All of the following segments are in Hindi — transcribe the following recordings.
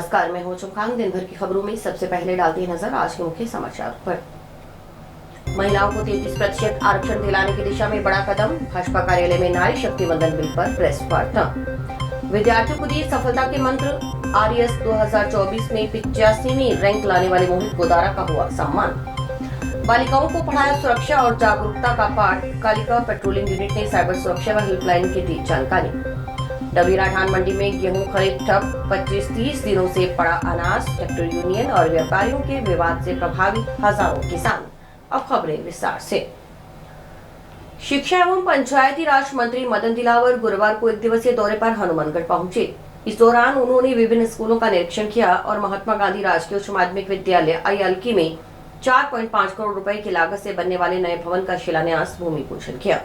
नमस्कार, मैं हूं चुमखांग। दिन भर की खबरों में सबसे पहले डालती है नजर आज के मुख्य समाचार पर। महिलाओं को 33% आरक्षण दिलाने की दिशा में बड़ा कदम। भाजपा कार्यालय में नारी शक्ति वंदन बिल पर प्रेस वार्ता। विद्यार्थियों को दिए सफलता के मंत्र। आरएस 2024 में 85वीं रैंक लाने वाले मोहित गोदारा का हुआ सम्मान। बालिकाओं को पढ़ाया सुरक्षा और जागरूकता का पाठ। कालिका पेट्रोलिंग यूनिट ने साइबर सुरक्षा व हेल्पलाइन की दी जानकारी। डबीरा धान मंडी में गेहूं खरीद ठप। 25-30 दिनों से पड़ा अनाज। ट्रैक्टर यूनियन और व्यापारियों के विवाद से प्रभावित हजारों किसान। अब खबरें विस्तार से। शिक्षा एवं पंचायती राज मंत्री मदन दिलावर गुरुवार को एक दिवसीय दौरे पर हनुमानगढ़ पहुंचे। इस दौरान उन्होंने विभिन्न स्कूलों का निरीक्षण किया और महात्मा गांधी राजकीय उच्च माध्यमिक विद्यालय ILK में 4.5 करोड़ रुपए की लागत से बनने वाले नए भवन का शिलान्यास भूमि पूजन किया।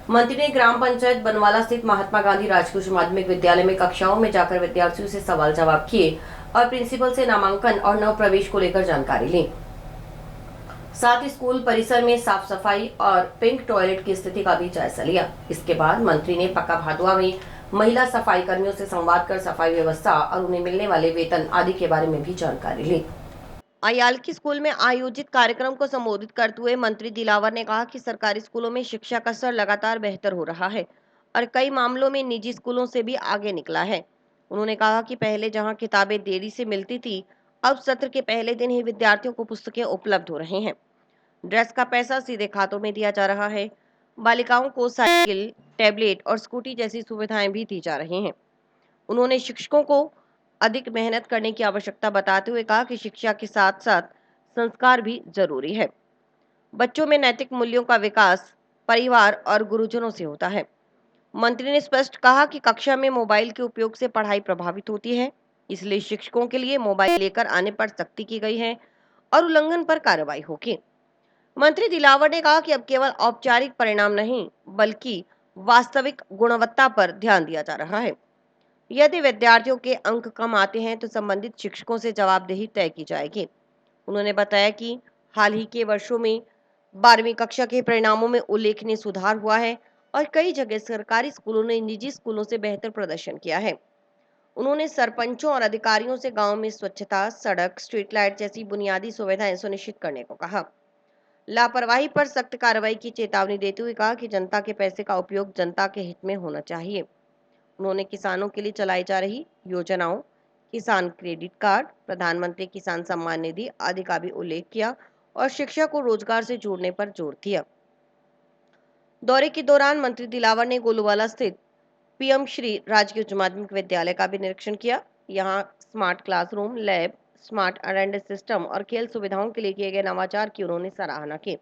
मंत्री ने ग्राम पंचायत बनवाला स्थित महात्मा गांधी राजकीय उच्च माध्यमिक विद्यालय में कक्षाओं में जाकर विद्यार्थियों से सवाल जवाब किए और प्रिंसिपल से नामांकन और नव प्रवेश को लेकर जानकारी ली। साथ ही स्कूल परिसर में साफ सफाई और पिंक टॉयलेट की स्थिति का भी जायजा लिया। इसके बाद मंत्री ने पक्का भादुआ में महिला सफाई कर्मियों से संवाद कर सफाई व्यवस्था और उन्हें मिलने वाले वेतन आदि के बारे में भी जानकारी ली। ILK स्कूल में आयोजित कार्यक्रम को संबोधित करते हुए मंत्री दिलावर ने कहा कि सरकारी स्कूलों में शिक्षा का स्तर लगातार बेहतर हो रहा है और कई मामलों में निजी स्कूलों से भी आगे निकला है। उन्होंने कहा कि पहले जहां किताबें देरी से मिलती थी, अब सत्र के पहले दिन ही विद्यार्थियों को पुस्तकें उपलब्ध हो रहे हैं। ड्रेस का पैसा सीधे खातों में दिया जा रहा है। बालिकाओं को साइकिल, टैबलेट और स्कूटी जैसी सुविधाएं भी दी जा रही हैं। उन्होंने शिक्षकों को अधिक मेहनत करने की आवश्यकता बताते हुए कहा कि शिक्षा के साथ साथ संस्कार भी जरूरी है। बच्चों में नैतिक मूल्यों का विकास परिवार और गुरुजनों से होता है। मंत्री ने स्पष्ट कहा कि कक्षा में मोबाइल के उपयोग से पढ़ाई प्रभावित होती है, इसलिए शिक्षकों के लिए मोबाइल लेकर आने पर सख्ती की गई है और उल्लंघन पर कार्रवाई होगी। मंत्री दिलावर ने कहा कि अब केवल औपचारिक परिणाम नहीं बल्कि वास्तविक गुणवत्ता पर ध्यान दिया जा रहा है। यदि विद्यार्थियों के अंक कम आते हैं तो संबंधित शिक्षकों से जवाबदेही तय की जाएगी। उन्होंने बताया कि हाल ही के वर्षों में 12वीं कक्षा के परिणामों में उल्लेखनीय सुधार हुआ है और कई जगह सरकारी स्कूलों ने निजी स्कूलों से बेहतर प्रदर्शन किया है। उन्होंने सरपंचों और अधिकारियों से गांव में स्वच्छता, सड़क, स्ट्रीट लाइट जैसी बुनियादी सुविधाएं सुनिश्चित करने को कहा। लापरवाही पर सख्त कार्रवाई की चेतावनी देते हुए कहा कि जनता के पैसे का उपयोग जनता के हित में होना चाहिए। उन्होंने किसानों के लिए चलाई जा रही योजनाओं, किसान क्रेडिट कार्ड, प्रधानमंत्री किसान सम्मान निधि आदि का भी उल्लेख किया और शिक्षा को रोजगार से जोड़ने पर जोर दिया। दौरे के दौरान मंत्री दिलावर ने गोलूवाला स्थित PM श्री राजकीय उच्च माध्यमिक विद्यालय का भी निरीक्षण किया। यहाँ smart classroom, lab, smart attendance system और खेल सुविधाओं के लिए किए गए नवाचार की उन्होंने सराहना की।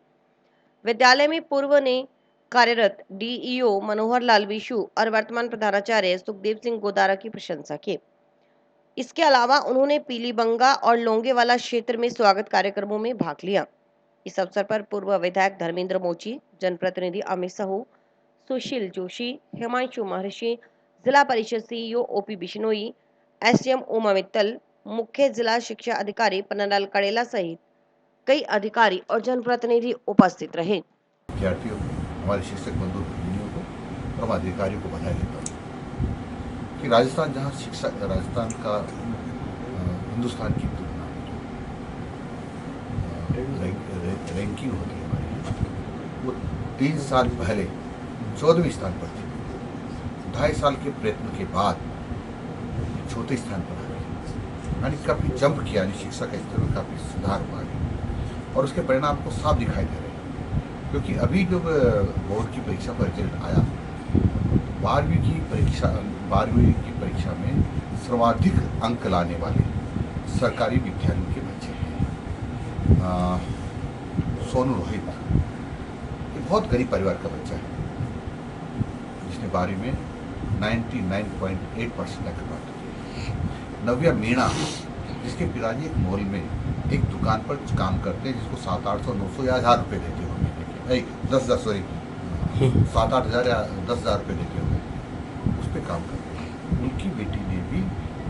विद्यालय में पूर्व ने कार्यरत DEO मनोहर लाल विशु और वर्तमान प्रधानाचार्य सुखदेव सिंह गोदारा की प्रशंसा की। इसके अलावा उन्होंने पीलीबंगा और लोंगेवाला क्षेत्र में स्वागत कार्यक्रमों में भाग लिया। इस अवसर पर पूर्व विधायक धर्मेंद्र मोची, जनप्रतिनिधि अमित साहू, सुशील जोशी, हिमांशु महर्षि, जिला परिषद CEO OP Bishnoi, SDM Uma Mittal, मुख्य जिला शिक्षा अधिकारी पन्नालाल कड़ेला सहित कई अधिकारी और जनप्रतिनिधि उपस्थित रहे। विद्यार्थियों को, हमारे शिक्षक बंधु भगिनियों को और अधिकारियों को बधाई देता हूँ कि राजस्थान जहाँ शिक्षा राजस्थान का हिंदुस्तान की तुलना रैंकिंग होती है हमारी, वो 3 साल पहले 14वें स्थान पर थी। 2.5 साल के प्रयत्न के बाद चौथे स्थान पर आ गई, यानी काफ़ी जंप किया, यानी शिक्षा के स्तर में काफ़ी सुधार हुआ है और उसके परिणाम को साफ दिखाई दे रहे हैं। क्योंकि अभी जब बोर्ड की परीक्षा का रिजल्ट आया, 12वीं की परीक्षा में सर्वाधिक अंक लाने वाले सरकारी विद्यालयों के बच्चे हैं। सोनू रोहित, ये बहुत गरीब परिवार का बच्चा है जिसने 12वीं में 99.8% अंक प्राप्त किए। नव्या मीणा, जिसके पिताजी एक मॉल में एक दुकान पर काम करते हैं, जिसको 700-800, 900 या 1000 रुपये देते हो, 7-8 हज़ार या 10,000 रुपये देते होंगे, उस पर काम करते हैं। उनकी बेटी ने भी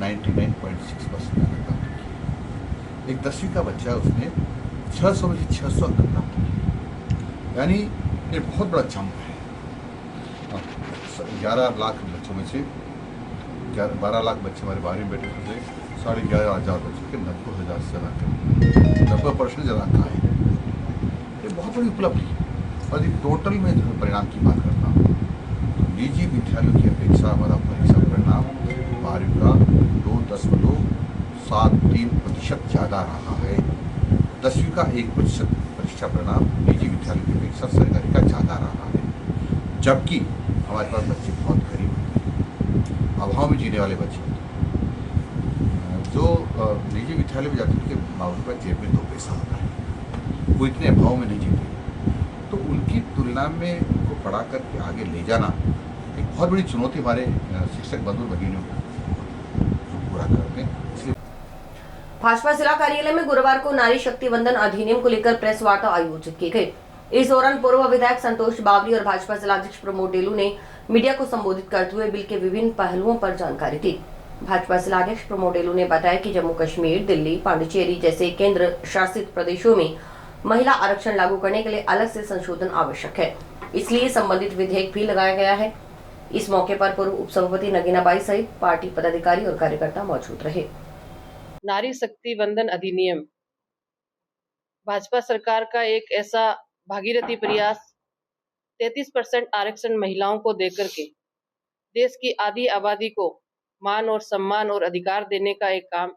99.6% अंक प्राप्त किए। एक 10वीं का बच्चा, उसने 600 में से 600 अंक प्राप्त किए, यानी ये बहुत बड़ा जंप है। 11 लाख बच्चों में से 12 लाख बच्चे हमारे 12वीं में बैठे थे, 11,500 बच्चों के 90,000 से ज़्यादा करें, 90% ज़्यादा कहाँ है। ये बहुत बड़ी उपलब्धि है। और ये टोटल में जो परिणाम की बात करता हूँ, तो निजी विद्यालयों की अपेक्षा हमारा परीक्षा परिणाम 12वीं का 2.73% ज़्यादा रहा है। 10वीं का 1% परीक्षा परिणाम निजी विद्यालयों की अपेक्षा सरकारी का ज़्यादा रहा है। जबकि हमारे पास बच्चे बहुत गरीब होते हैं, अभाव में जीने वाले बच्चे होते हैं। जो निजी विद्यालय में जाते हैं, उनके माँ बाप के जेब में 2 पैसा होता है, वो इतने अभाव में नहीं जीते। तो उनकी तुलना में उनको पढ़ा करके आगे ले जाना एक बहुत बड़ी चुनौती हमारे शिक्षक बंधु भगिनियों को पूरा करते हैं। इसलिए भाजपा जिला कार्यालय में गुरुवार को नारी शक्ति वंदन अधिनियम को लेकर प्रेस वार्ता आयोजित की गई। इस दौरान पूर्व विधायक संतोष बावरी और भाजपा जिलाध्यक्ष प्रमोद डेलू ने मीडिया को संबोधित करते हुए बिल के विभिन्न पहलुओं पर जानकारी दी। भाजपा जिलाध्यक्ष प्रमोद डेलू ने बताया कि जम्मू कश्मीर, दिल्ली, पांडिचेरी जैसे केंद्र शासित प्रदेशों में महिला आरक्षण लागू करने के लिए अलग से संशोधन आवश्यक है, इसलिए संबंधित विधेयक भी लगाया गया है। इस मौके पर पूर्व उपसभापति नगीना बाई सहित पार्टी पदाधिकारी और कार्यकर्ता मौजूद रहे। नारी शक्ति वंदन अधिनियम भाजपा सरकार का एक ऐसा भागीरथी प्रयास 33% आरक्षण महिलाओं को देकर के देश की आधी आबादी को मान और सम्मान और अधिकार देने का एक काम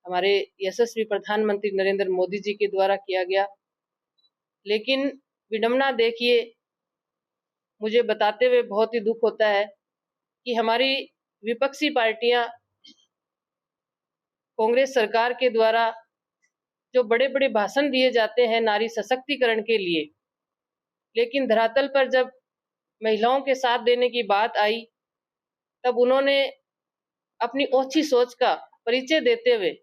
हमारे यशस्वी प्रधानमंत्री नरेंद्र मोदी जी के द्वारा किया गया। लेकिन विडंबना देखिए, मुझे बताते हुए बहुत ही दुख होता है कि हमारी विपक्षी पार्टियां कांग्रेस सरकार के द्वारा जो बड़े बड़े भाषण दिए जाते हैं नारी सशक्तिकरण के लिए, लेकिन धरातल पर जब महिलाओं के साथ देने की बात आई तब उन्होंने अपनी ओछी सोच का परिचय देते हुए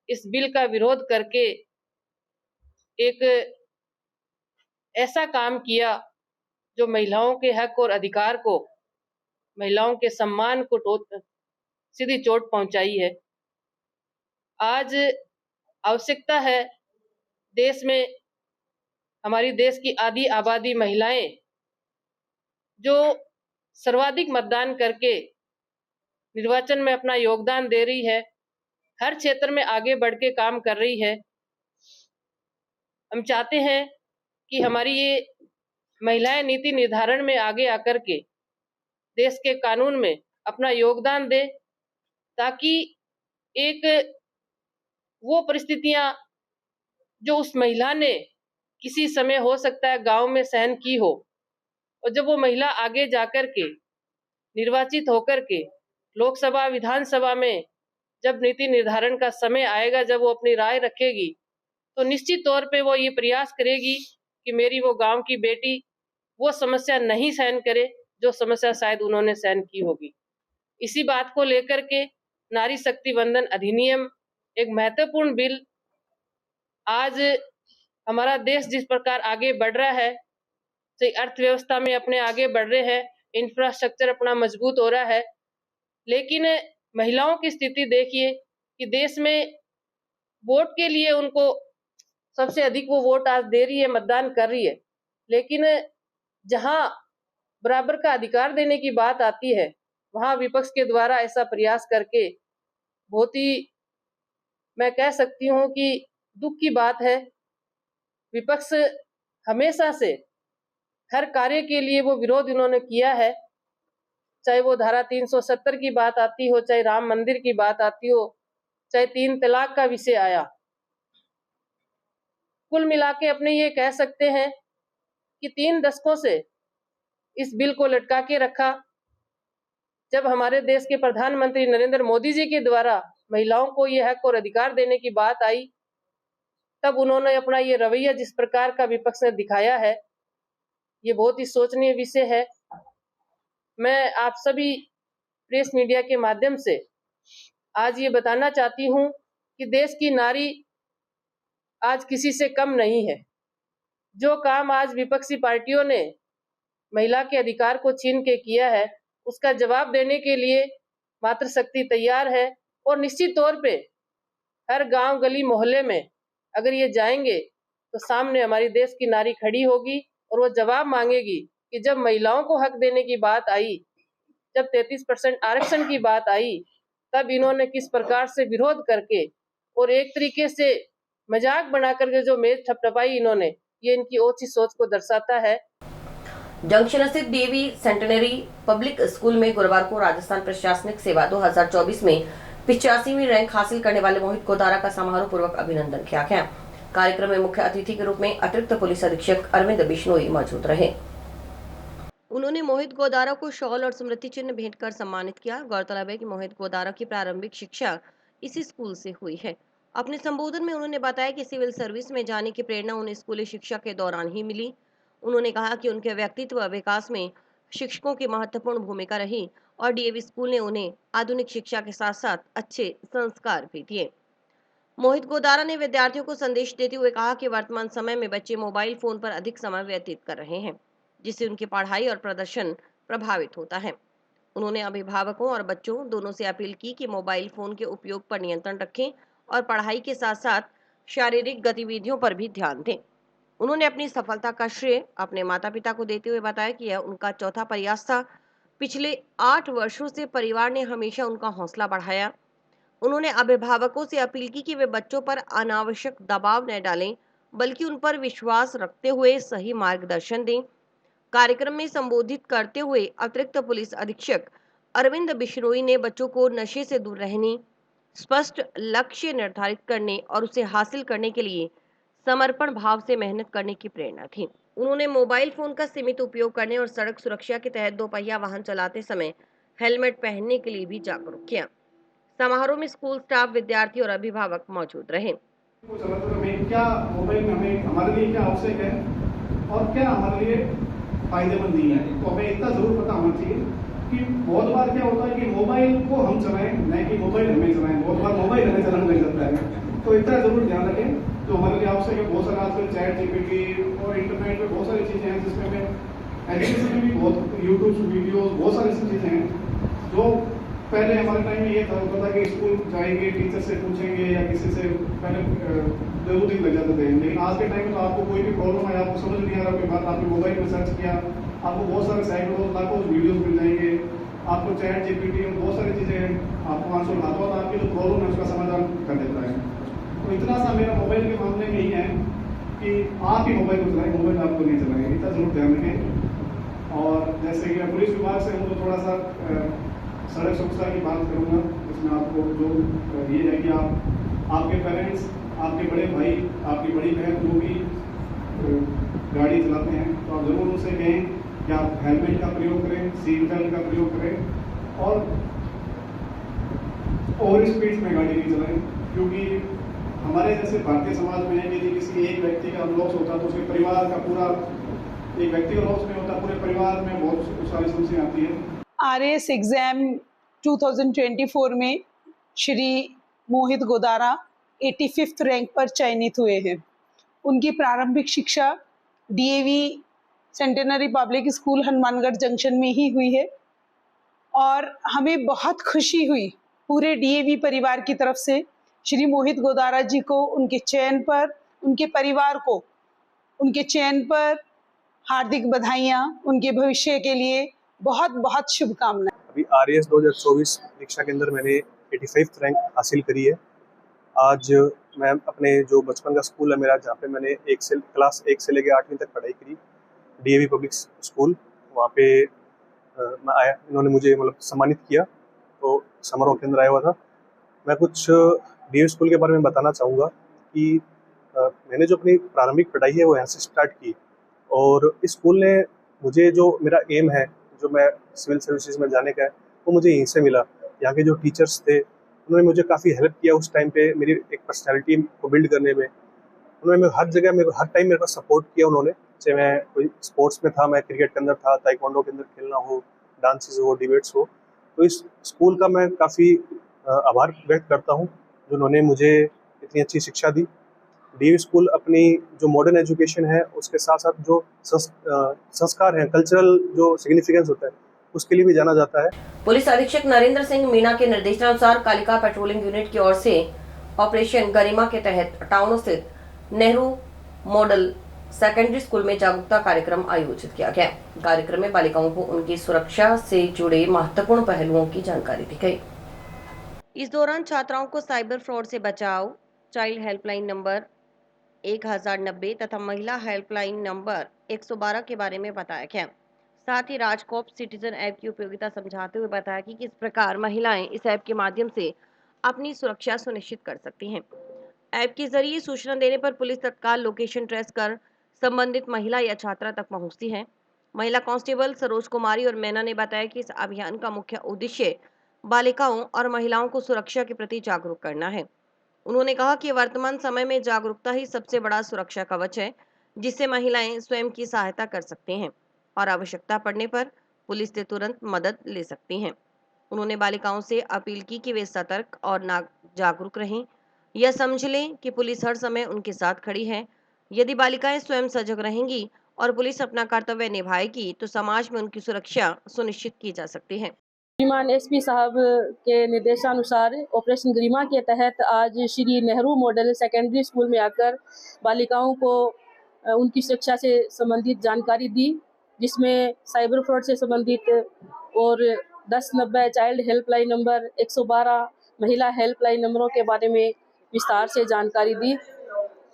इस बिल का विरोध करके एक ऐसा काम किया जो महिलाओं के हक और अधिकार को, महिलाओं के सम्मान को सीधी चोट पहुंचाई है। आज आवश्यकता है देश में, हमारी देश की आधी आबादी महिलाएं जो सर्वाधिक मतदान करके निर्वाचन में अपना योगदान दे रही है, हर क्षेत्र में आगे बढ़ के काम कर रही है। हम चाहते हैं कि हमारी ये महिलाएं नीति निर्धारण में आगे आकर के देश के कानून में अपना योगदान दे, ताकि एक वो परिस्थितियां जो उस महिला ने किसी समय हो सकता है गांव में सहन की हो, और जब वो महिला आगे जाकर के निर्वाचित होकर के लोकसभा विधानसभा में जब नीति निर्धारण का समय आएगा, जब वो अपनी राय रखेगी, तो निश्चित तौर पे वो ये प्रयास करेगी कि मेरी वो गांव की बेटी वो समस्या नहीं सहन करे जो समस्या शायद उन्होंने सहन की होगी। इसी बात को लेकर के नारी शक्ति वंदन अधिनियम एक महत्वपूर्ण बिल, आज हमारा देश जिस प्रकार आगे बढ़ रहा है, अर्थव्यवस्था में अपने आगे बढ़ रहे हैं, इंफ्रास्ट्रक्चर अपना मजबूत हो रहा है, लेकिन महिलाओं की स्थिति देखिए कि देश में वोट के लिए उनको सबसे अधिक वो वोट आज दे रही है, मतदान कर रही है, लेकिन जहां बराबर का अधिकार देने की बात आती है, वहां विपक्ष के द्वारा ऐसा प्रयास करके बहुत ही, मैं कह सकती हूं कि दुख की बात है। विपक्ष हमेशा से हर कार्य के लिए वो विरोध इन्होंने किया है, चाहे वो धारा 370 की बात आती हो, चाहे राम मंदिर की बात आती हो, चाहे 3 तलाक का विषय आया। कुल मिला के अपने ये कह सकते हैं कि 3 दशकों से इस बिल को लटका के रखा। जब हमारे देश के प्रधानमंत्री नरेंद्र मोदी जी के द्वारा महिलाओं को ये हक और अधिकार देने की बात आई, तब उन्होंने अपना ये रवैया जिस प्रकार का विपक्ष ने दिखाया है, ये बहुत ही सोचनीय विषय है। मैं आप सभी प्रेस मीडिया के माध्यम से आज ये बताना चाहती हूँ कि देश की नारी आज किसी से कम नहीं है। जो काम आज विपक्षी पार्टियों ने महिला के अधिकार को छीन के किया है, उसका जवाब देने के लिए मातृशक्ति तैयार है, और निश्चित तौर पे हर गांव गली मोहल्ले में अगर ये जाएंगे तो सामने हमारी देश की नारी खड़ी होगी और वो जवाब मांगेगी कि जब महिलाओं को हक देने की बात आई, जब 33% आरक्षण की बात आई, तब इन्होंने किस प्रकार से विरोध करके और एक तरीके से मजाक बना करके जो मेज थपथपाई इन्होंने, ये इनकी ओछी सोच को दर्शाता है। जंक्शन स्थित डीएवी सेंटेनरी पब्लिक स्कूल में गुरुवार को राजस्थान प्रशासनिक सेवा 2024 में 85वीं रैंक हासिल करने वाले मोहित गोदारा का समारोह पूर्वक अभिनंदन किया गया। कार्यक्रम में मुख्य अतिथि के रूप में अतिरिक्त पुलिस अधीक्षक अरविंद बिश्नोई मौजूद रहे। उन्होंने मोहित गोदारा को शॉल और स्मृति चिन्ह भेंट कर सम्मानित किया। गौरतलब है कि मोहित गोदारा की प्रारंभिक शिक्षा इसी स्कूल से हुई है। अपने संबोधन में उन्होंने बताया कि सिविल सर्विस में जाने की प्रेरणा उन्हें स्कूली शिक्षा के दौरान ही मिली। उन्होंने कहा कि उनके व्यक्तित्व विकास में शिक्षकों की महत्वपूर्ण भूमिका रही और डीएवी स्कूल ने उन्हें आधुनिक शिक्षा के साथ साथ अच्छे संस्कार भी दिए। मोहित गोदारा ने विद्यार्थियों को संदेश देते हुए कहा कि वर्तमान समय में बच्चे मोबाइल फोन पर अधिक समय व्यतीत कर रहे हैं, जिससे उनकी पढ़ाई और प्रदर्शन प्रभावित होता है। उन्होंने अभिभावकों और बच्चों दोनों से अपील की कि मोबाइल फोन के उपयोग पर नियंत्रण रखें और पढ़ाई के साथ साथ शारीरिक गतिविधियों पर भी ध्यान दें। उन्होंने अपनी सफलता का श्रेय अपने माता पिता को देते हुए बताया कि यह उनका चौथा प्रयास था। पिछले 8 वर्षों से परिवार ने हमेशा उनका हौसला बढ़ाया। उन्होंने अभिभावकों से अपील की कि वे बच्चों पर अनावश्यक दबाव न डालें, बल्कि उन पर विश्वास रखते हुए सही मार्गदर्शन दें। कार्यक्रम में संबोधित करते हुए अतिरिक्त पुलिस अधीक्षक अरविंद बिश्नोई ने बच्चों को नशे से दूर रहने, स्पष्ट लक्ष्य निर्धारित करने और उसे हासिल करने के लिए समर्पण भाव से मेहनत करने की प्रेरणा थी। उन्होंने मोबाइल फोन का सीमित उपयोग करने और सड़क सुरक्षा के तहत 2 पहिया वाहन चलाते समय हेलमेट पहनने के लिए भी जागरूक किया। समारोह में स्कूल स्टाफ, विद्यार्थी और अभिभावक मौजूद रहे। क्या मोबाइल में हमें हमारे लिए क्या आवश्यक है और क्या हमारे लिए फायदेमंद नहीं है, तो हमें इतना जरूर पता होना चाहिए कि बहुत बार क्या होता है कि मोबाइल को हम चलाएं, न कि मोबाइल हमें चलाएं। बहुत बार मोबाइल हमें चलाने लग जाता है, तो इतना जरूर ध्यान रखें। तो हमारे लिए आवश्यक है, बहुत सारा आजकल चैट जीपीटी और इंटरनेट में बहुत सारी चीजें हैं जिसमें हमें एजुकेशन में भी बहुत यूट्यूब वीडियोस बहुत सारी ऐसी चीजें हैं जो पहले हमारे टाइम में ये था होता था कि स्कूल जाएंगे, टीचर से पूछेंगे या किसी से पहले 2 दिन लग जाते थे। लेकिन आज के टाइम में तो आपको कोई भी प्रॉब्लम है, आपको समझ नहीं आ रहा कोई बात, आपने मोबाइल में सर्च किया, आपको बहुत सारे सैकड़ों लाखों वीडियोस मिल जाएंगे। आपको चैट जीपीटी और बहुत सारी चीजें आपको आंसर हाथों हाथ आपकी जो प्रॉब्लम है उसका समाधान कर देता है। तो इतना सा मेरा मोबाइल के मामले में यही है कि आप ही मोबाइल को चलाएं, मोबाइल आपको नहीं चलाएंगे, इतना जरूर ध्यान रखें। और जैसे कि मैं पुलिस विभाग से हूँ तो थोड़ा सा सड़क सुरक्षा की बात करूँगा। इसमें आपको जो ये है कि आपके पेरेंट्स, आपके बड़े भाई, आपकी बड़ी बहन जो भी गाड़ी चलाते हैं तो आप जरूर उनसे कहें कि आप हेलमेट का प्रयोग करें, सीट बेल्ट का प्रयोग करें और ओवर स्पीड में गाड़ी नहीं चलाएं। क्योंकि हमारे जैसे भारतीय समाज में है कि यदि किसी एक व्यक्ति का लॉस होता तो उसके परिवार का पूरा, एक व्यक्ति का लॉस नहीं होता, पूरे परिवार में बहुत सारी समस्याएं आती है। आरएएस एग्जाम 2024 में श्री मोहित गोदारा 85th रैंक पर चयनित हुए हैं। उनकी प्रारंभिक शिक्षा DAV centenary public school Hanumangarh junction में ही हुई है और हमें बहुत खुशी हुई पूरे डीएवी परिवार की तरफ से श्री मोहित गोदारा जी को उनके चयन पर, उनके परिवार को उनके चयन पर हार्दिक बधाइयाँ। उनके भविष्य के लिए बहुत बहुत शुभकामनाएं। अभी आरएएस 2024 परीक्षा के अंदर मैंने 85th रैंक हासिल करी है। आज मैं अपने जो बचपन का स्कूल है मेरा, जहाँ पे मैंने क्लास 1 से लेकर 8वीं तक पढ़ाई करी, डीएवी पब्लिक स्कूल, वहाँ पे मैं आया, इन्होंने मुझे मतलब सम्मानित किया, तो समारोह के अंदर आया हुआ था। मैं कुछ डीएवी स्कूल के बारे में बताना चाहूँगा कि मैंने जो अपनी प्रारंभिक पढ़ाई है वो यहाँ से स्टार्ट की और इस स्कूल ने मुझे, जो मेरा एम है, जो मैं सिविल सर्विसेज में जाने का है, वो मुझे यहीं से मिला। यहाँ के जो टीचर्स थे उन्होंने मुझे काफ़ी हेल्प किया उस टाइम पे मेरी एक पर्सनैलिटी को बिल्ड करने में। उन्होंने हर जगह हर टाइम मेरे को सपोर्ट किया उन्होंने। चाहे मैं कोई स्पोर्ट्स में था, मैं क्रिकेट के अंदर था, ताइक्वांडो के अंदर खेलना हो, डांसेस हो, डिबेट्स हो, तो इस स्कूल का मैं काफ़ी आभार व्यक्त करता हूँ जो उन्होंने मुझे इतनी अच्छी शिक्षा दी। डीएवी स्कूल अपनी जो मॉडर्न एजुकेशन है उसके साथ साथ जो संस्कार हैं, कल्चरल जो सिग्निफिकेंस होता है, उसके लिए भी जाना जाता है। पुलिस अधीक्षक नरेंद्र सिंह मीणा के निर्देशानुसार कालिका पेट्रोलिंग यूनिट की ओर से ऑपरेशन गरिमा के तहत टाउन स्थित नेहरू मॉडल सेकेंडरी स्कूल में जागरूकता कार्यक्रम आयोजित किया गया। कार्यक्रम में बालिकाओं को उनकी सुरक्षा से जुड़े महत्वपूर्ण पहलुओं की जानकारी दी गई। इस दौरान छात्राओं को साइबर फ्रॉड से बचाव, चाइल्ड हेल्पलाइन नंबर 1090 तथा महिला हेल्पलाइन नंबर 112 के बारे में बताया गया। साथ ही राजकोप सिटीजन ऐप की उपयोगिता समझाते हुए बताया कि किस प्रकार महिलाएं इस ऐप के माध्यम से अपनी सुरक्षा सुनिश्चित कर सकती हैं। ऐप के जरिए सूचना देने पर पुलिस तत्काल लोकेशन ट्रेस कर संबंधित महिला या छात्रा तक पहुंचती है। महिला कांस्टेबल सरोज कुमारी और मैना ने बताया कि इस अभियान का मुख्य उद्देश्य बालिकाओं और महिलाओं को सुरक्षा के प्रति जागरूक करना है। उन्होंने कहा कि वर्तमान समय में जागरूकता ही सबसे बड़ा सुरक्षा कवच है, जिससे महिलाएं स्वयं की सहायता कर सकती हैं और आवश्यकता पड़ने पर पुलिस से तुरंत मदद ले सकती हैं। उन्होंने बालिकाओं से अपील की कि वे सतर्क और जागरूक रहें। यह समझ लें कि पुलिस हर समय उनके साथ खड़ी है। यदि बालिकाएं स्वयं सजग रहेंगी और पुलिस अपना कर्तव्य निभाएगी तो समाज में उनकी सुरक्षा सुनिश्चित की जा सकती है। श्रीमान एसपी साहब के निर्देशानुसार ऑपरेशन गरिमा के तहत आज Shri Nehru model secondary school में आकर बालिकाओं को उनकी सुरक्षा से संबंधित जानकारी दी, जिसमें साइबर फ्रॉड से संबंधित और 1090 चाइल्ड हेल्पलाइन नंबर 112 महिला हेल्पलाइन नंबरों के बारे में विस्तार से जानकारी दी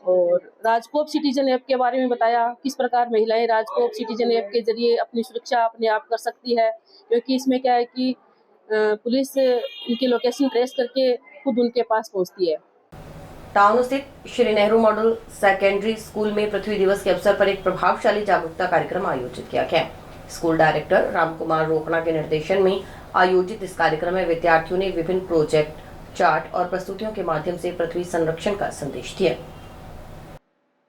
और राजकोप सिटीजन ऐप के बारे में बताया किस प्रकार महिलाएं राजकोप सिटीजन ऐप के जरिए अपनी सुरक्षा अपने आप कर सकती है, क्योंकि इसमें क्या है कि पुलिस उनकी लोकेशन ट्रेस करके खुद उनके पास पहुंचती है। टाउन स्थित Shri Nehru model secondary school में पृथ्वी दिवस के अवसर पर एक प्रभावशाली जागरूकता कार्यक्रम आयोजित किया गया। स्कूल डायरेक्टर रामकुमार रोकड़ा के निर्देशन में आयोजित इस कार्यक्रम में विद्यार्थियों ने विभिन्न प्रोजेक्ट, चार्ट और प्रस्तुतियों के माध्यम से पृथ्वी संरक्षण का संदेश दिया।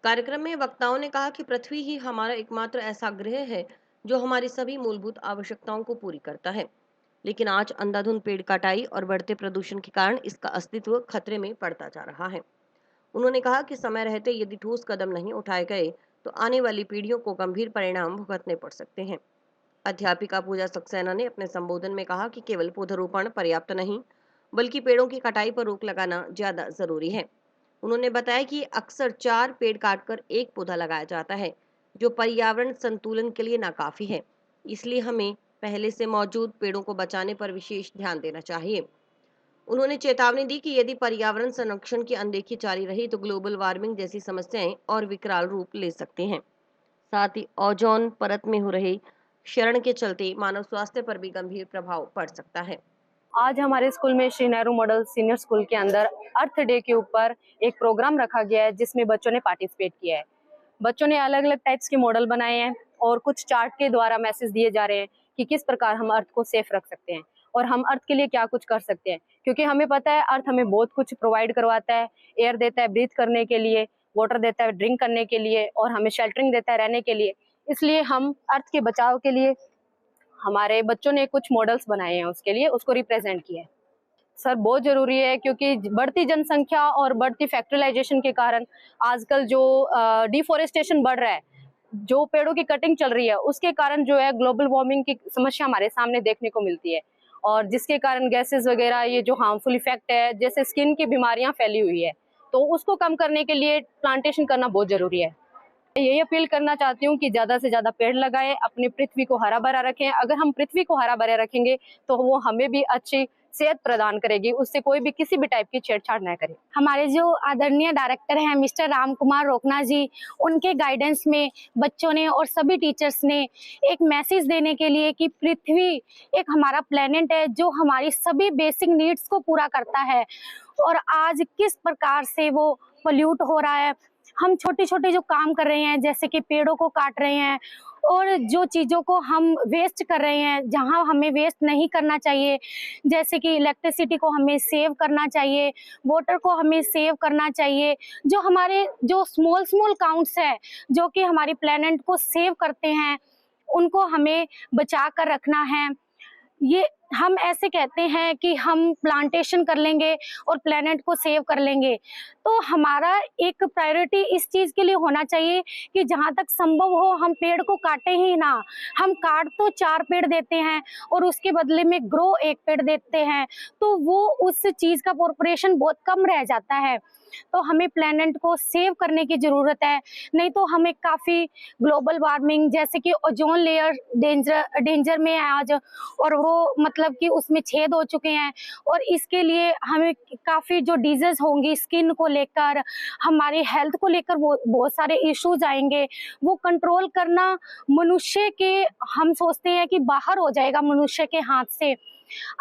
कार्यक्रम में वक्ताओं ने कहा कि पृथ्वी ही हमारा एकमात्र ऐसा ग्रह है जो हमारी सभी मूलभूत आवश्यकताओं को पूरी करता है, लेकिन आज अंधाधुंध पेड़ कटाई और बढ़ते प्रदूषण के कारण इसका अस्तित्व खतरे में पड़ता जा रहा है। उन्होंने कहा कि समय रहते यदि ठोस कदम नहीं उठाए गए तो आने वाली पीढ़ियों को गंभीर परिणाम भुगतने पड़ सकते हैं। अध्यापिका पूजा सक्सेना ने अपने संबोधन में कहा कि केवल पौधारोपण पर्याप्त नहीं, बल्कि पेड़ों की कटाई पर रोक लगाना ज्यादा जरूरी है। उन्होंने बताया कि अक्सर 4 पेड़ काटकर 1 पौधा लगाया जाता है, जो पर्यावरण संतुलन के लिए नाकाफी है। इसलिए हमें पहले से मौजूद पेड़ों को बचाने पर विशेष ध्यान देना चाहिए। उन्होंने चेतावनी दी कि यदि पर्यावरण संरक्षण की अनदेखी जारी रही तो ग्लोबल वार्मिंग जैसी समस्याएं और विकराल रूप ले सकती हैं। साथ ही ओजोन परत में हो रहे क्षरण के चलते मानव स्वास्थ्य पर भी गंभीर प्रभाव पड़ सकता है। आज हमारे स्कूल में Shri Nehru model senior school के अंदर अर्थ डे के ऊपर एक प्रोग्राम रखा गया है, जिसमें बच्चों ने पार्टिसिपेट किया है। बच्चों ने अलग अलग टाइप्स के मॉडल बनाए हैं और कुछ चार्ट के द्वारा मैसेज दिए जा रहे हैं कि किस प्रकार हम अर्थ को सेफ रख सकते हैं और हम अर्थ के लिए क्या कुछ कर सकते हैं, क्योंकि हमें पता है अर्थ हमें बहुत कुछ प्रोवाइड करवाता है। एयर देता है ब्रीथ करने के लिए, वाटर देता है ड्रिंक करने के लिए और हमें शेल्टरिंग देता है रहने के लिए। इसलिए हम अर्थ के बचाव के लिए हमारे बच्चों ने कुछ मॉडल्स बनाए हैं, उसके लिए उसको रिप्रेजेंट किया है। सर बहुत जरूरी है, क्योंकि बढ़ती जनसंख्या और बढ़ती फैक्ट्रिलाइजेशन के कारण आजकल जो डिफोरेस्टेशन बढ़ रहा है, जो पेड़ों की कटिंग चल रही है, उसके कारण जो है ग्लोबल वार्मिंग की समस्या हमारे सामने देखने को मिलती है और जिसके कारण गैसेस वगैरह ये जो हार्मफुल इफेक्ट है, जैसे स्किन की बीमारियां फैली हुई है, तो उसको कम करने के लिए प्लांटेशन करना बहुत जरूरी है। यही अपील करना चाहती हूँ कि ज्यादा से ज्यादा पेड़ लगाएं, अपनी पृथ्वी को हरा भरा रखें। अगर हम पृथ्वी को हरा भरा रखेंगे तो वो हमें भी अच्छी सेहत प्रदान करेगी, उससे कोई भी किसी भी टाइप की छेड़छाड़ न करे। हमारे जो आदरणीय डायरेक्टर हैं मिस्टर रामकुमार रोकना जी, उनके गाइडेंस में बच्चों ने और सभी टीचर्स ने एक मैसेज देने के लिए कि पृथ्वी एक हमारा प्लेनेट है जो हमारी सभी बेसिक नीड्स को पूरा करता है और आज किस प्रकार से वो पोल्यूट हो रहा है। हम छोटे छोटे जो काम कर रहे हैं, जैसे कि पेड़ों को काट रहे हैं और जो चीज़ों को हम वेस्ट कर रहे हैं जहां हमें वेस्ट नहीं करना चाहिए, जैसे कि इलेक्ट्रिसिटी को हमें सेव करना चाहिए, वाटर को हमें सेव करना चाहिए। जो हमारे जो स्मॉल काउंट्स है जो कि हमारी प्लेनेट को सेव करते हैं, उनको हमें बचा कर रखना है। ये हम ऐसे कहते हैं कि हम प्लांटेशन कर लेंगे और प्लेनेट को सेव कर लेंगे, तो हमारा एक प्रायोरिटी इस चीज के लिए होना चाहिए कि जहां तक संभव हो हम पेड़ को काटे ही ना। हम काट तो 4 पेड़ देते हैं और उसके बदले में ग्रो 1 पेड़ देते हैं, तो वो उस चीज का प्रोपोर्शन बहुत कम रह जाता है। तो हमें प्लेनेट को सेव करने की जरूरत है, नहीं तो हमें काफी ग्लोबल वार्मिंग, जैसे कि ओजोन लेयर डेंजर में है आज, और वो मतलब कि उसमें छेद हो चुके हैं और इसके लिए हमें काफ़ी जो डिजीज होंगी स्किन को लेकर, हमारी हेल्थ को लेकर वो बहुत सारे इश्यूज आएंगे। वो कंट्रोल करना मनुष्य के, हम सोचते हैं कि बाहर हो जाएगा मनुष्य के हाथ से।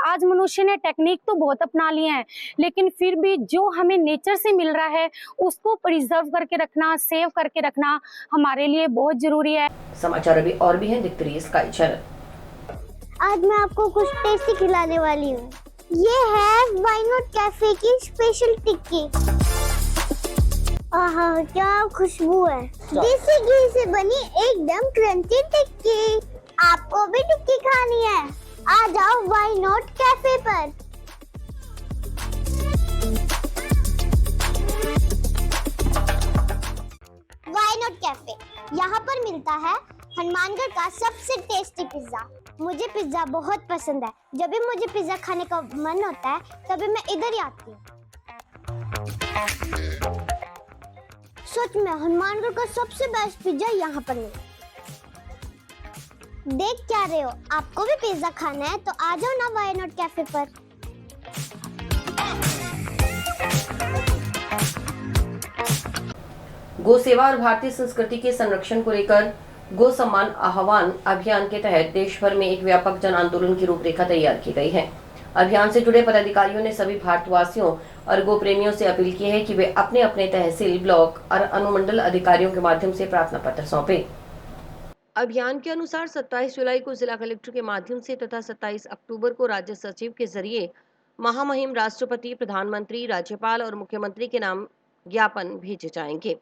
आज मनुष्य ने टेक्निक तो बहुत अपना लिए हैं, लेकिन फिर भी जो हमें नेचर से मिल रहा है उसको प्रिजर्व करके रखना, सेव करके रखना हमारे लिए बहुत जरूरी है। समाचार अभी और भी हैं, देखते रहिए स्काई चैनल। आज मैं आपको कुछ टेस्टी खिलाने वाली हूँ। ये है व्हाई नॉट कैफे की स्पेशल टिक्की। आहा क्या खुशबू है। देसी घी से बनी एकदम क्रंची टिक्की। आपको भी टिक्की खानी है? आ जाओ व्हाई नॉट कैफे पर। व्हाई नॉट कैफे, यहाँ पर मिलता है हनुमानगढ़ का सबसे टेस्टी पिज्जा। मुझे पिज्जा बहुत पसंद है। जब भी मुझे पिज्जा खाने का मन होता है तभी मैं इधर ही आती हूँ। सच में हनुमानगढ़ का सबसे बेस्ट पिज्जा यहाँ पर मिलता है। देख क्या रहे हो? आपको भी पिज्जा खाना है तो आ जाओ ना व्हाई नॉट कैफे पर। गो सेवा और भारतीय संस्कृति के संरक्षण को लेकर गो सम्मान आह्वान अभियान के तहत देश भर में एक व्यापक जन आंदोलन की रूपरेखा तैयार की गई है। अभियान से जुड़े पदाधिकारियों ने सभी भारतवासियों और गो प्रेमियों से अपील की है कि वे अपने अपने तहसील, ब्लॉक और अनुमंडल अधिकारियों के माध्यम से प्रार्थना पत्र सौंपें। अभियान के अनुसार 27 जुलाई को जिला कलेक्टर के माध्यम से तथा 27 अक्टूबर को राज्य सचिव के जरिए महामहिम राष्ट्रपति, प्रधानमंत्री, राज्यपाल और मुख्यमंत्री के नाम ज्ञापन भेजे जाएंगे।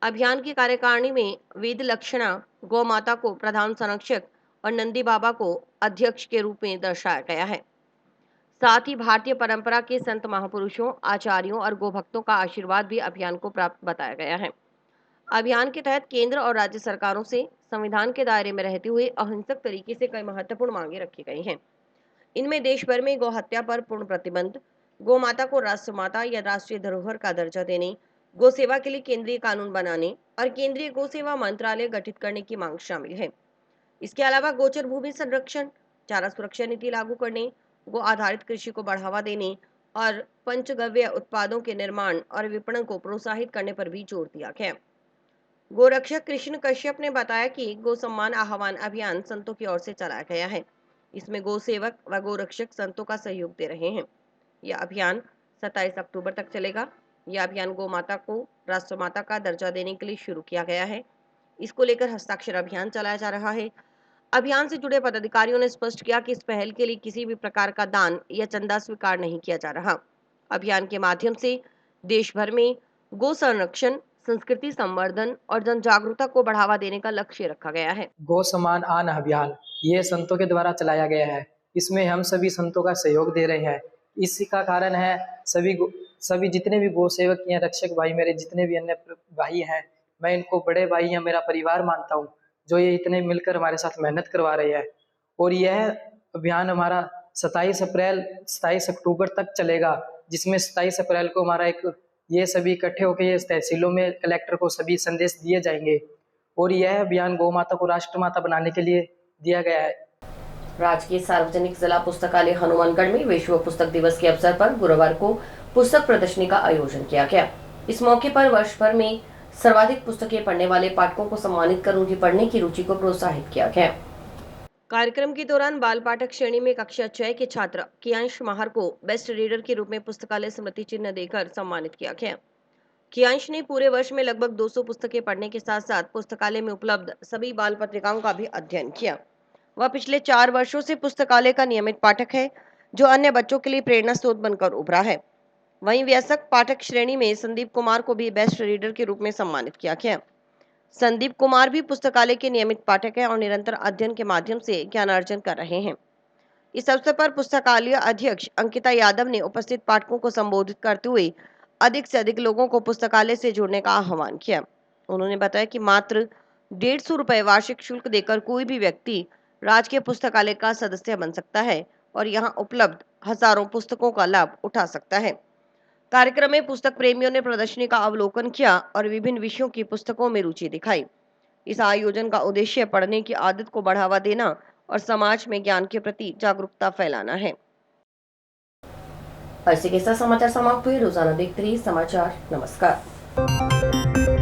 अभियान की कार्यकारिणी में वेद लक्षणा गौ माता को प्रधान संरक्षक और नंदी बाबा को अध्यक्ष के रूप में दर्शाया गया है। साथ ही भारतीय परंपरा के संत महापुरुषों, आचार्यों और गोभक्तों का आशीर्वाद भी अभियान को प्राप्त बताया गया है। अभियान के तहत केंद्र और राज्य सरकारों से संविधान के दायरे में रहते हुए अहिंसक तरीके से कई महत्वपूर्ण मांगे रखी गई हैं। इनमें देश भर में गौ हत्या पर पूर्ण प्रतिबंध, गौ माता को राष्ट्रमाता या राष्ट्रीय धरोहर का दर्जा देने, गौ सेवा के लिए केंद्रीय कानून बनाने और केंद्रीय गौ सेवा मंत्रालय गठित करने की मांग शामिल है। इसके अलावा गोचर भूमि संरक्षण, चारा सुरक्षा नीति लागू करने, गो आधारित कृषि को बढ़ावा देने और पंचगव्य उत्पादों के निर्माण और विपणन को प्रोत्साहित करने पर भी जोर दिया गया। गोरक्षक कृष्ण कश्यप ने बताया कि गो सम्मान आह्वान अभियान संतों की ओर से चलाया गया है। इसमें गो सेवक व गोरक्षक संतों का सहयोग दे रहे हैं। यह अभियान 27 अक्टूबर तक चलेगा। यह अभियान गौ माता को राष्ट्रमाता का दर्जा देने के लिए शुरू किया गया है। इसको लेकर हस्ताक्षर अभियान चलाया जा रहा है। अभियान से जुड़े पदाधिकारियों ने स्पष्ट किया कि इस पहल के लिए किसी भी प्रकार का दान या चंदा स्वीकार नहीं किया जा रहा। अभियान के माध्यम से देश भर में गो संरक्षण, संस्कृति संवर्धन और जन जागरूकता को बढ़ावा देने का लक्ष्य रखा गया है। गो सम्मान आन अभियान ये संतों के द्वारा चलाया गया है। इसमें हम सभी संतों का सहयोग दे रहे हैं। इसी का कारण है सभी जितने भी गो सेवक या रक्षक भाई, मेरे जितने भी अन्य भाई हैं, मैं इनको बड़े भाई या मेरा परिवार मानता हूँ, जो ये इतने मिलकर हमारे साथ मेहनत करवा रहे हैं। और यह अभियान हमारा 27 अक्टूबर तक चलेगा, जिसमें 27 अप्रैल को हमारा ये सभी इकट्ठे होकर ये तहसीलों में कलेक्टर को सभी संदेश दिए जाएंगे। और यह अभियान गौ माता को राष्ट्रमाता बनाने के लिए दिया गया है। राजकीय सार्वजनिक जिला पुस्तकालय हनुमानगढ़ में विश्व पुस्तक दिवस के अवसर पर गुरुवार को पुस्तक प्रदर्शनी का आयोजन किया गया। इस मौके पर वर्ष भर में सर्वाधिक पुस्तकें पढ़ने वाले पाठकों को सम्मानित कर उनकी पढ़ने की रुचि को प्रोत्साहित किया गया। कार्यक्रम के दौरान बाल पाठक श्रेणी में कक्षा 6 के छात्र कियांश माहर को बेस्ट रीडर के रूप में पुस्तकालय स्मृति चिन्ह देकर सम्मानित किया गया। कियांश ने पूरे वर्ष में लगभग 200 पुस्तकें पढ़ने के साथ साथ पुस्तकालय में उपलब्ध सभी बाल पत्रिकाओं का भी अध्ययन किया। वह पिछले 4 वर्षों से पुस्तकालय का नियमित पाठक है, जो अन्य बच्चों के लिए प्रेरणा स्रोत बनकर उभरा है। वहीं वयस्क पाठक श्रेणी में संदीप कुमार को भी बेस्ट रीडर के रूप में सम्मानित किया गया। संदीप कुमार भी पुस्तकालय के नियमित पाठक हैं और निरंतर अध्ययन के माध्यम से ज्ञानार्जन कर रहे हैं। इस अवसर पर पुस्तकालय अध्यक्ष अंकिता यादव ने उपस्थित पाठकों को संबोधित करते हुए अधिक से अधिक लोगों को पुस्तकालय से जुड़ने का आह्वान किया। उन्होंने बताया कि मात्र 150 रुपए वार्षिक शुल्क देकर कोई भी व्यक्ति राजकीय पुस्तकालय का सदस्य बन सकता है और यहां उपलब्ध हजारों पुस्तकों का लाभ उठा सकता है। कार्यक्रम में पुस्तक प्रेमियों ने प्रदर्शनी का अवलोकन किया और विभिन्न विषयों की पुस्तकों में रुचि दिखाई। इस आयोजन का उद्देश्य पढ़ने की आदत को बढ़ावा देना और समाज में ज्ञान के प्रति जागरूकता फैलाना है। इसी के साथ समाचार समाप्त हुए। रोजाना देखते रहिए समाचार। नमस्कार।